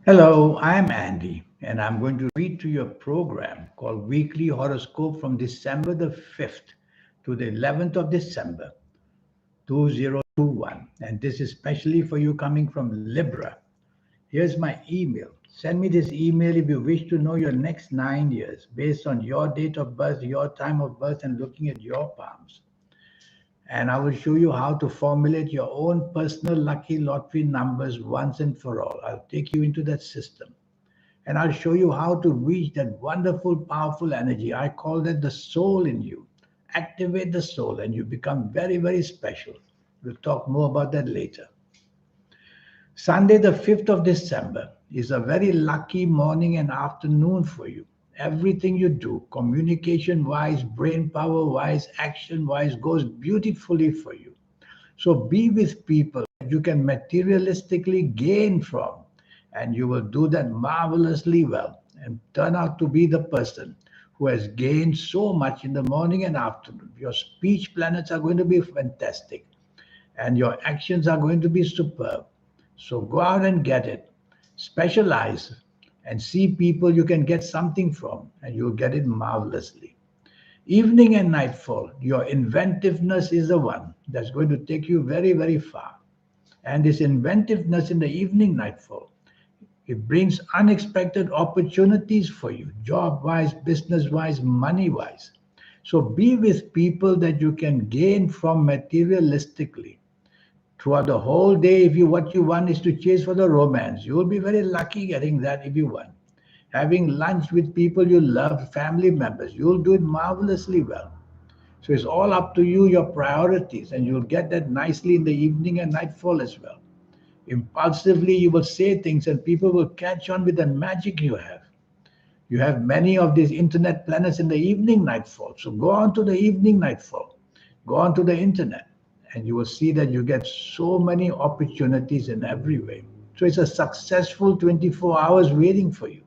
Hello, I'm Andy, and I'm going to read to you a program called Weekly Horoscope from December the 5th to the 11th of December 2021. And this is especially for you coming from Libra. Here's my email. Send me this email if you wish to know your next 9 years based on your date of birth, your time of birth, and looking at your palms. And I will show you how to formulate your own personal lucky lottery numbers once and for all. I'll take you into that system and I'll show you how to reach that wonderful, powerful energy. I call that the soul in you. Activate the soul, and you become very, very special. We'll talk more about that later. Sunday, the 5th of December, is a very lucky morning and afternoon for you. Everything you do, communication wise, brain power wise, action wise, goes beautifully for you. So be with people that you can materialistically gain from, and you will do that marvelously well and turn out to be the person who has gained so much in the morning and afternoon. Your speech planets are going to be fantastic, and your actions are going to be superb. So go out and get it. Specialize and see people you can get something from, and you'll get it marvelously. Evening and nightfall, your inventiveness is the one that's going to take you very, very far. And this inventiveness in the evening nightfall, it brings unexpected opportunities for you, job wise, business wise, money wise. So be with people that you can gain from materialistically throughout the whole day. If you what you want is to chase for the romance, you will be very lucky getting that if you want. Having lunch with people you love, family members, you'll do it marvelously well. So it's all up to you, your priorities, and you'll get that nicely in the evening and nightfall as well. Impulsively, you will say things, and people will catch on with the magic you have. You have many of these internet planets in the evening nightfall. So go on to the evening nightfall, go on to the internet, and you will see that you get so many opportunities in every way. So it's a successful 24 hours waiting for you.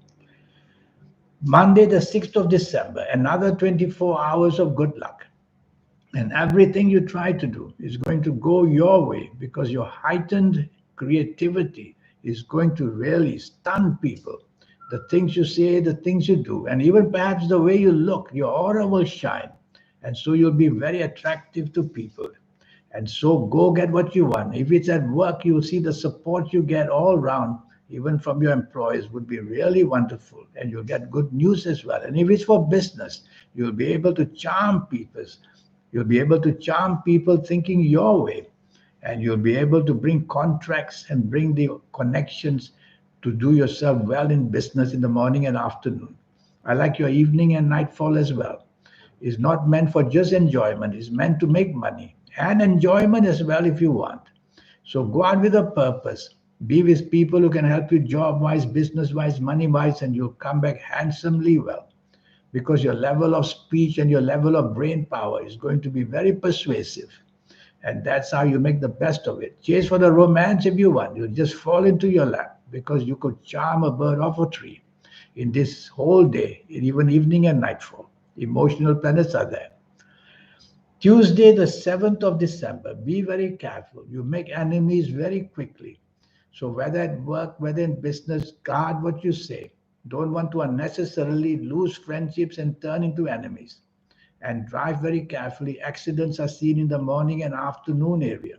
Monday, the 6th of December, another 24 hours of good luck. And everything you try to do is going to go your way because your heightened creativity is going to really stun people. The things you say, the things you do, and even perhaps the way you look, your aura will shine. And so you'll be very attractive to people. And so go get what you want. If it's at work, you'll see the support you get all around, even from your employees, would be really wonderful. And you'll get good news as well. And if it's for business, you'll be able to charm people. You'll be able to charm people thinking your way. And you'll be able to bring contracts and bring the connections to do yourself well in business in the morning and afternoon. I like your evening and nightfall as well. It's not meant for just enjoyment, it's meant to make money and enjoyment as well if you want. So go out with a purpose. Be with people who can help you job wise, business wise, money wise, and you'll come back handsomely well because your level of speech and your level of brain power is going to be very persuasive. And that's how you make the best of it. Chase for the romance if you want. You just fall into your lap because you could charm a bird off a tree in this whole day, in even evening and nightfall. Emotional planets are there. Tuesday, the 7th of December, be very careful. You make enemies very quickly. So, whether at work, whether in business, guard what you say. Don't want to unnecessarily lose friendships and turn into enemies. And drive very carefully. Accidents are seen in the morning and afternoon area.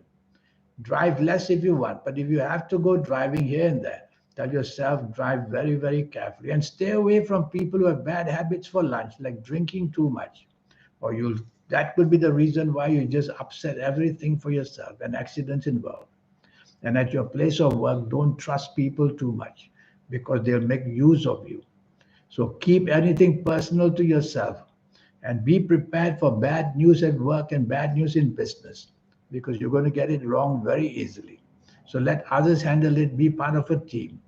Drive less if you want, but if you have to go driving here and there, tell yourself drive very, very carefully and stay away from people who have bad habits for lunch, like drinking too much. Or you'll that could be the reason why you just upset everything for yourself and accidents involved. And at your place of work, don't trust people too much because they'll make use of you. So keep anything personal to yourself and be prepared for bad news at work and bad news in business because you're going to get it wrong very easily. So let others handle it, be part of a team.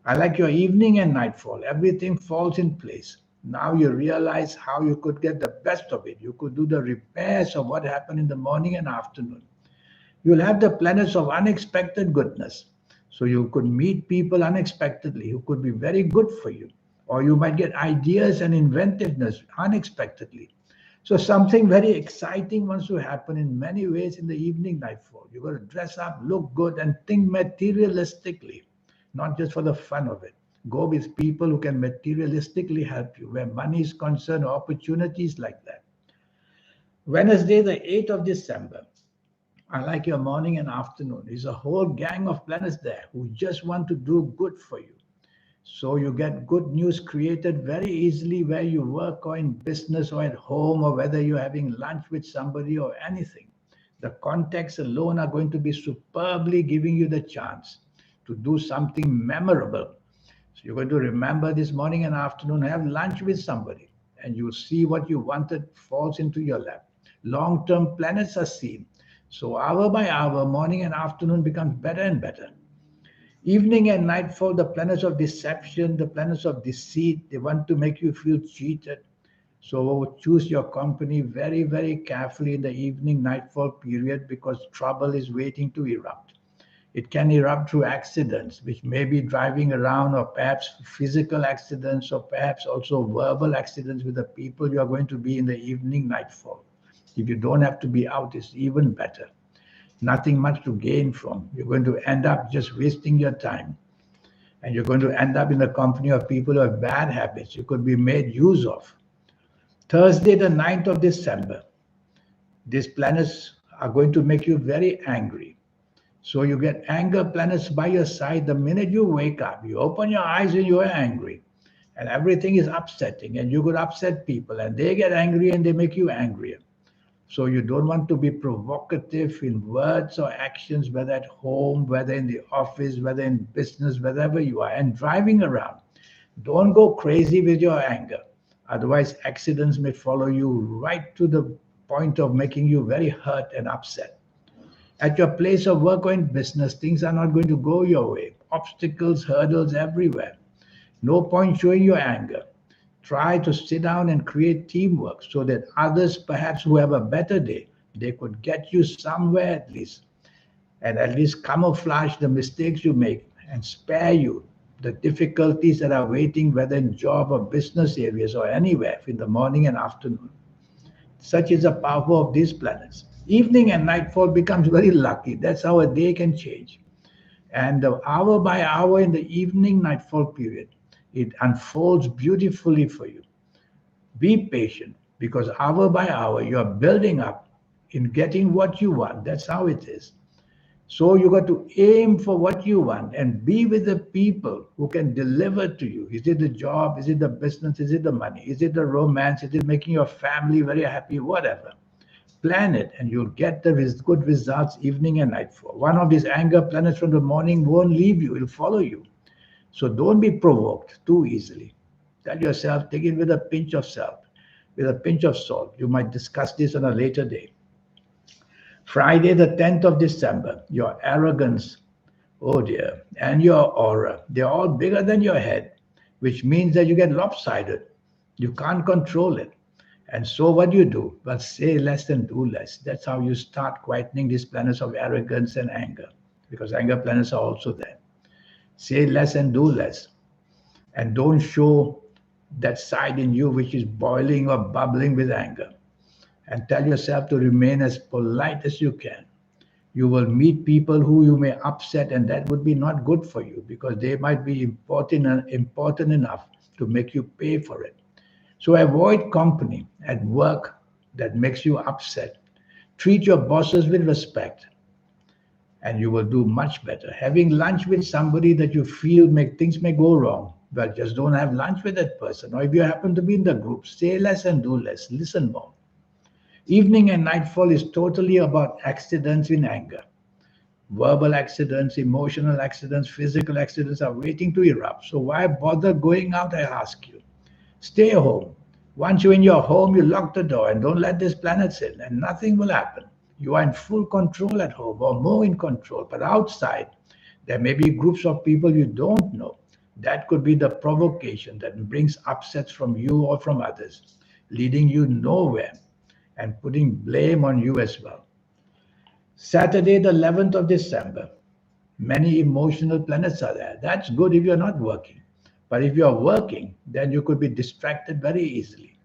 I like your evening and nightfall. Everything falls in place. Now you realize how you could get the best of it. You could do the repairs of what happened in the morning and afternoon. You'll have the planets of unexpected goodness. So you could meet people unexpectedly who could be very good for you. Or you might get ideas and inventiveness unexpectedly. So something very exciting wants to happen in many ways in the evening nightfall. You've got to dress up, look good, and think materialistically. not just for the fun of it. Go with people who can materialistically help you. Where money is concerned, opportunities like that. Wednesday, the 8th of December. I like your morning and afternoon. There's a whole gang of planets there who just want to do good for you. So you get good news created very easily where you work or in business or at home or whether you're having lunch with somebody or anything. The contacts alone are going to be superbly giving you the chance to do something memorable. So you're going to remember this morning and afternoon, have lunch with somebody, and you'll see what you wanted falls into your lap. Long-term planets are seen. So hour by hour, morning and afternoon becomes better and better. Evening and nightfall, the planets of deception, the planets of deceit, they want to make you feel cheated. So choose your company very, very carefully in the evening, nightfall period because trouble is waiting to erupt. It can erupt through accidents, which may be driving around, or perhaps physical accidents, or perhaps also verbal accidents with the people you are going to be in the evening, nightfall. If you don't have to be out, it's even better. Nothing much to gain from. You're going to end up just wasting your time. And you're going to end up in the company of people who have bad habits. You could be made use of. Thursday, the 9th of December. These planets are going to make you very angry. So you get anger planets by your side the minute you wake up. You open your eyes and you are angry. And everything is upsetting. And you could upset people. And they get angry and they make you angrier. So you don't want to be provocative in words or actions, whether at home, whether in the office, whether in business, wherever you are, and driving around. Don't go crazy with your anger. Otherwise, accidents may follow you right to the point of making you very hurt and upset. At your place of work or in business, things are not going to go your way. Obstacles, hurdles everywhere. No point showing your anger. Try to sit down and create teamwork so that others, perhaps who have a better day, they could get you somewhere at least, and at least camouflage the mistakes you make and spare you the difficulties that are waiting, whether in job or business areas or anywhere in the morning and afternoon. Such is the power of these planets. Evening and nightfall becomes very lucky. That's how a day can change. And the hour by hour in the evening nightfall period, it unfolds beautifully for you. Be patient because hour by hour you're building up in getting what you want. That's how it is. So you got to aim for what you want and be with the people who can deliver to you. Is it the job? Is it the business? Is it the money? Is it the romance? Is it making your family very happy? Whatever. Plan it and you'll get the good results evening and nightfall. One of these anger planets from the morning won't leave you. It'll follow you. So don't be provoked too easily. Tell yourself, take it with a pinch of salt, with a pinch of salt. You might discuss this on a later day. Friday, the 10th of December, your arrogance, oh dear, and your aura, they're all bigger than your head, which means that you get lopsided. You can't control it. And so what do you do? Well, say less and do less. That's how you start quietening these planets of arrogance and anger, because anger planets are also there. Say less and do less. And don't show that side in you which is boiling or bubbling with anger. And tell yourself to remain as polite as you can. You will meet people who you may upset, and that would be not good for you because they might be important enough to make you pay for it. So avoid company at work that makes you upset. Treat your bosses with respect, and you will do much better. Having lunch with somebody that you feel things may go wrong, well, just don't have lunch with that person. Or if you happen to be in the group, say less and do less. Listen more. Evening and nightfall is totally about accidents in anger. Verbal accidents, emotional accidents, physical accidents are waiting to erupt. So why bother going out, I ask you? Stay home. Once you're in your home, you lock the door and don't let these planets in, and nothing will happen. You are in full control at home, or more in control. But outside, there may be groups of people you don't know. That could be the provocation that brings upsets from you or from others, leading you nowhere and putting blame on you as well. Saturday, the 11th of December. Many emotional planets are there. That's good if you're not working. But if you're working, then you could be distracted very easily.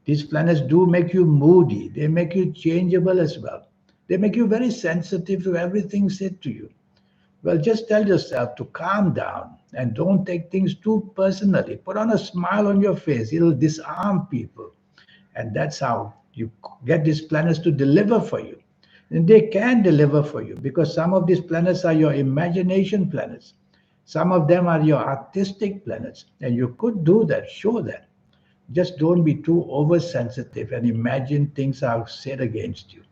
These planets do make you moody. They make you changeable as well. They make you very sensitive to everything said to you. Well, just tell yourself to calm down and don't take things too personally. Put on a smile on your face. It'll disarm people. And that's how you get these planets to deliver for you. And they can deliver for you because some of these planets are your imagination planets. Some of them are your artistic planets. And you could do that, show that. Just don't be too oversensitive and imagine things are set against you.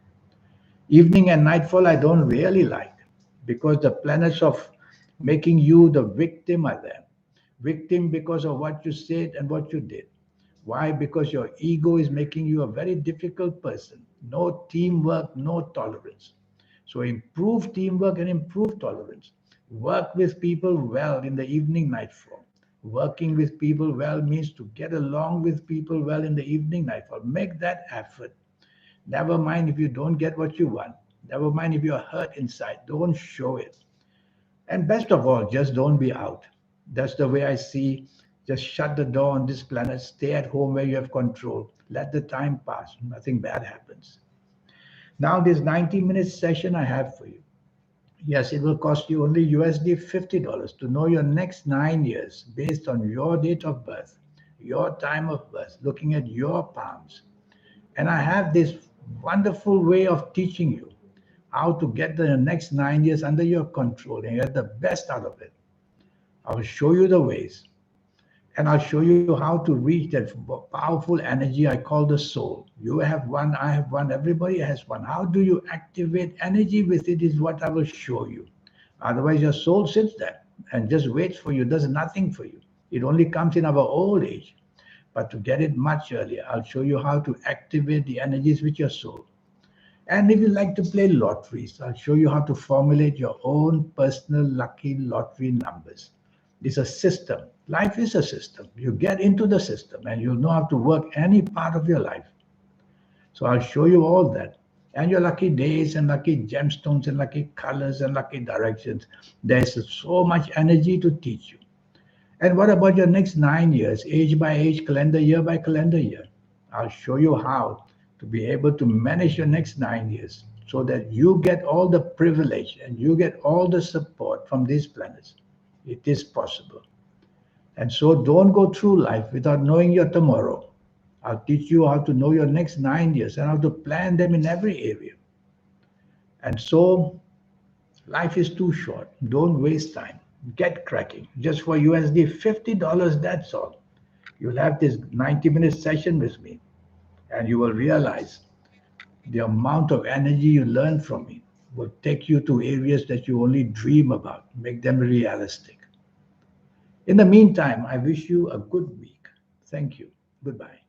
Evening and nightfall, I don't really like because the planets of making you the victim are there. Victim because of what you said and what you did. Why? Because your ego is making you a very difficult person. No teamwork, no tolerance. So improve teamwork and improve tolerance. Work with people well in the evening nightfall. Working with people well means to get along with people well in the evening nightfall. Make that effort. Never mind if you don't get what you want. Never mind if you're hurt inside. Don't show it. And best of all, just don't be out. That's the way I see. Just shut the door on this planet. Stay at home where you have control. Let the time pass. Nothing bad happens. Now, this 90-minute session I have for you. Yes, it will cost you only USD $50 to know your next 9 years based on your date of birth, your time of birth, looking at your palms. And I have this wonderful way of teaching you how to get the next 9 years under your control and get the best out of it. I will show you the ways. And I'll show you how to reach that powerful energy I call the soul. You have one, I have one, everybody has one. How do you activate energy with it is what I will show you. Otherwise, your soul sits there and just waits for you, does nothing for you. It only comes in our old age. But to get it much earlier, I'll show you how to activate the energies with your soul. And if you like to play lotteries, I'll show you how to formulate your own personal lucky lottery numbers. It's a system. Life is a system. You get into the system and you'll know how to work any part of your life. So I'll show you all that. And your lucky days and lucky gemstones and lucky colors and lucky directions. There's so much energy to teach you. And what about your next 9 years, age by age, calendar year by calendar year? I'll show you how to be able to manage your next 9 years so that you get all the privilege and you get all the support from these planets. It is possible. And so don't go through life without knowing your tomorrow. I'll teach you how to know your next 9 years and how to plan them in every area. And so life is too short. Don't waste time. Get cracking. Just for USD $50, that's all. You'll have this 90-minute session with me, and you will realize the amount of energy you learn from me will take you to areas that you only dream about, make them realistic. In the meantime, I wish you a good week. Thank you. Goodbye.